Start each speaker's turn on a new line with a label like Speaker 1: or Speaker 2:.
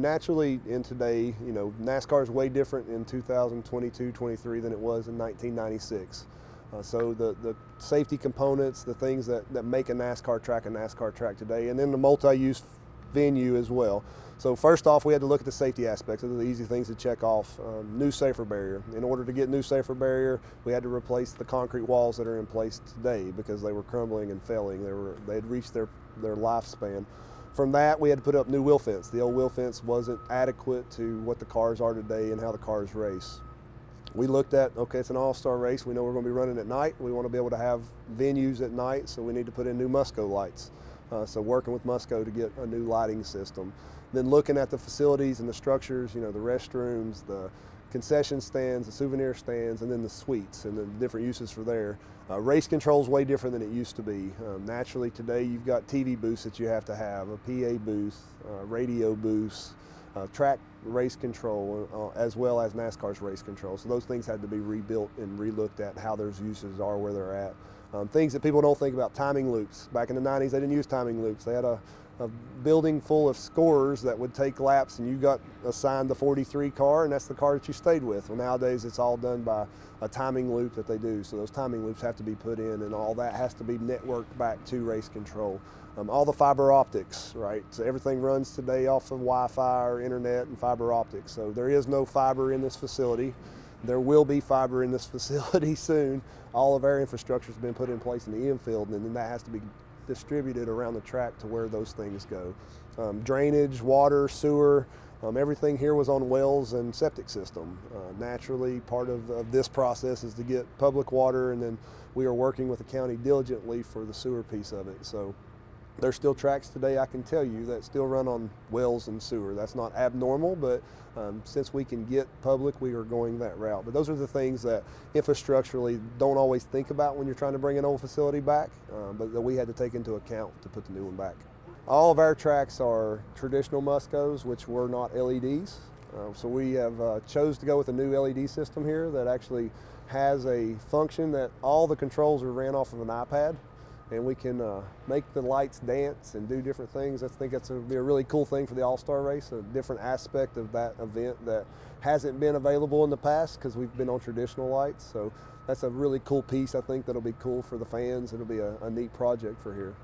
Speaker 1: naturally in today, you know, NASCAR is way different in 2022, 23 than it was in 1996. So the safety components, the things that make a NASCAR track today, and then the multi-use venue as well. So first off, we had to look at the safety aspects. Those are the easy things to check off. New safer barrier. In order to get new safer barrier, we had to replace the concrete walls that are in place today because they were crumbling and failing. They had reached their lifespan. From that, we had to put up new wheel fence. The old wheel fence wasn't adequate to what the cars are today and how the cars race. We looked at, okay, it's an all-star race. We know we're going to be running at night. We want to be able to have venues at night, so we need to put in new Musco lights. So working with Musco to get a new lighting system. Then looking at the facilities and the structures, you know, the restrooms, the concession stands, the souvenir stands, and then the suites and the different uses for there. Race control is way different than it used to be. Naturally today you've got TV booths that you have to have, a PA booth, radio booths, track race control, as well as NASCAR's race control. So those things had to be rebuilt and relooked at how those uses are, where they're at. Things that people don't think about, timing loops. Back in the 90s, they didn't use timing loops. They had a building full of scorers that would take laps, and you got assigned the 43 car, and that's the car that you stayed with. Well, nowadays it's all done by a timing loop that they do. So those timing loops have to be put in, and all that has to be networked back to race control. All the fiber optics, right? So everything runs today off of Wi-Fi or internet and fiber optics. So there is no fiber in this facility. There will be fiber in this facility soon. All of our infrastructure has been put in place in the infield, and then that has to be distributed around the track to where those things go. Drainage, water, sewer, everything here was on wells and septic system. Naturally, part of this process is to get public water, and then we are working with the county diligently for the sewer piece of it. So there's still tracks today, I can tell you, that still run on wells and sewer. That's not abnormal, but since we can get public, we are going that route. But those are the things that infrastructurally don't always think about when you're trying to bring an old facility back, but that we had to take into account to put the new one back. All of our tracks are traditional Muscos, which were not LEDs. So we have chose to go with a new LED system here that actually has a function that all the controls are ran off of an iPad, and we can make the lights dance and do different things. I think that's be a really cool thing for the All Star Race, a different aspect of that event that hasn't been available in the past because we've been on traditional lights. So that's a really cool piece. I think that'll be cool for the fans. It'll be a neat project for here.